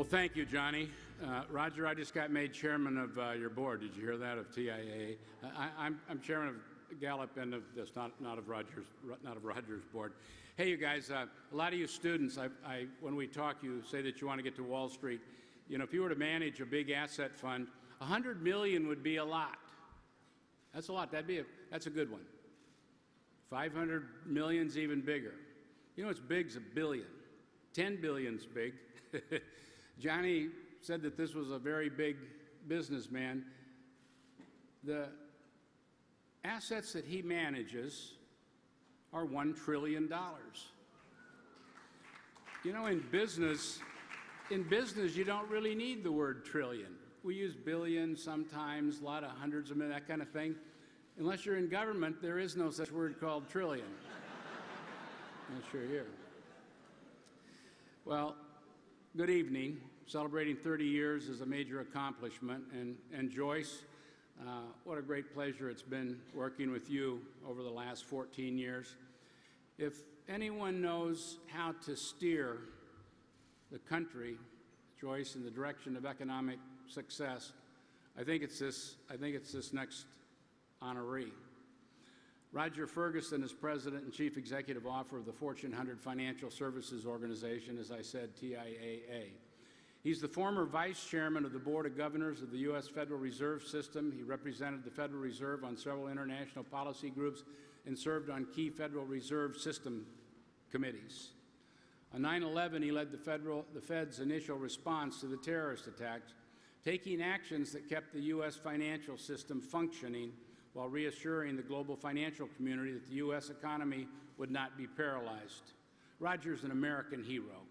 Well, thank you, Johnny. Roger, I just got made chairman of your board. Did you hear that, of TIAA? I'm chairman of Gallup and of this, not of Roger's board. Hey, you guys, a lot of you students, when we talk, you say that you want to get to Wall Street. You know, if you were to manage a big asset fund, $100 million would be a lot. That's a lot. That's a good one. 500 million's even bigger. You know what's big's a billion. 10 billion's big. Johnny said that this was a very big businessman. The assets that he manages are $1 trillion. You know, in business, you don't really need the word trillion. We use billion sometimes, a lot of hundreds of million, that kind of thing. Unless you're in government, there is no such word called trillion. Not sure here. Well, good evening. Celebrating 30 years is a major accomplishment. And Joyce, what a great pleasure it's been working with you over the last 14 years. If anyone knows how to steer the country, Joyce, in the direction of economic success, I think it's this next honoree. Roger Ferguson is President and Chief Executive Officer of the Fortune 100 Financial Services Organization, as I said, TIAA. He's the former Vice Chairman of the Board of Governors of the U.S. Federal Reserve System. He represented the Federal Reserve on several international policy groups and served on key Federal Reserve System committees. On 9/11, he led the Fed's initial response to the terrorist attacks, taking actions that kept the U.S. financial system functioning while reassuring the global financial community that the U.S. economy would not be paralyzed. Roger's an American hero.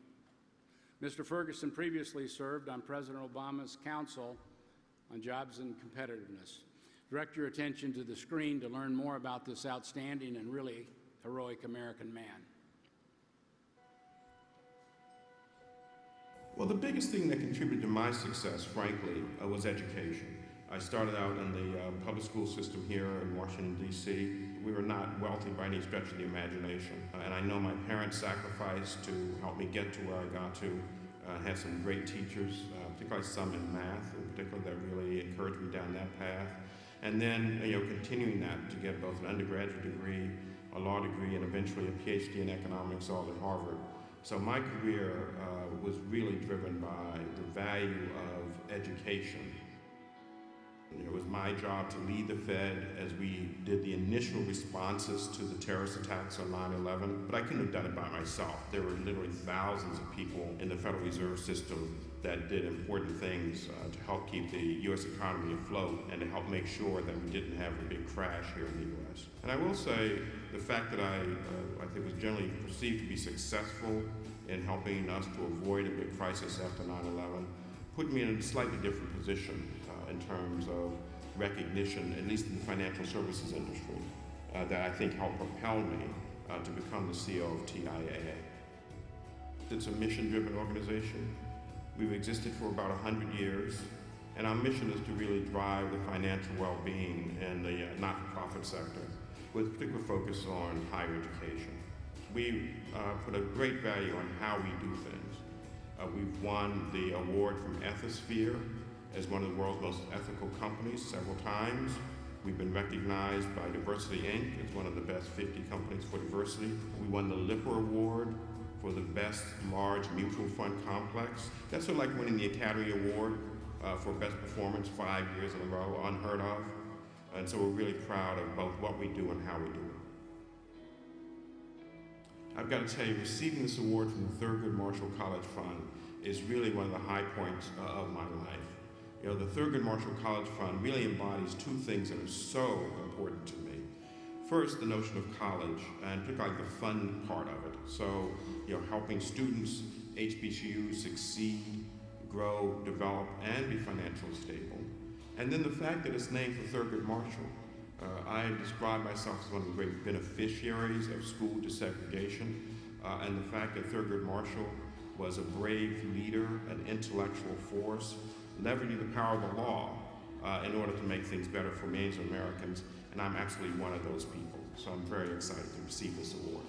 Mr. Ferguson previously served on President Obama's Council on Jobs and Competitiveness. Direct your attention to the screen to learn more about this outstanding and really heroic American man. Well, the biggest thing that contributed to my success, frankly, was education. I started out in the public school system here in Washington, D.C. We were not wealthy by any stretch of the imagination. And I know my parents sacrificed to help me get to where I got to. I had some great teachers, particularly some in math, in particular, that really encouraged me down that path. And then, continuing that to get both an undergraduate degree, a law degree, and eventually a PhD in economics, all at Harvard. So my career was really driven by the value of education. It was my job to lead the Fed as we did the initial responses to the terrorist attacks on 9/11, but I couldn't have done it by myself. There were literally thousands of people in the Federal Reserve System that did important things to help keep the U.S. economy afloat and to help make sure that we didn't have a big crash here in the U.S. And I will say the fact that I think was generally perceived to be successful in helping us to avoid a big crisis after 9/11 put me in a slightly different position in terms of recognition, at least in the financial services industry, that I think helped propel me to become the CEO of TIAA. It's a mission-driven organization. We've existed for about 100 years, and our mission is to really drive the financial well-being in the not-for-profit sector, with particular focus on higher education. We put a great value on how we do things. We've won the award from Ethisphere as one of the world's most ethical companies several times. We've been recognized by Diversity Inc. as one of the best 50 companies for diversity. We won the Lipper Award for the best large mutual fund complex. That's sort of like winning the Academy Award for best performance 5 years in a row, unheard of. And so we're really proud of both what we do and how we do it. I've got to tell you, receiving this award from the Thurgood Marshall College Fund is really one of the high points of my life. The Thurgood Marshall College Fund really embodies two things that are so important to me. First, the notion of college, and particularly the fun part of it. So, helping students, HBCUs succeed, grow, develop, and be financially stable. And then the fact that it's named for Thurgood Marshall. I describe myself as one of the great beneficiaries of school desegregation, and the fact that Thurgood Marshall was a brave leader, an intellectual force, leveraging the power of the law in order to make things better for millions of Americans, and I'm absolutely one of those people. So I'm very excited to receive this award.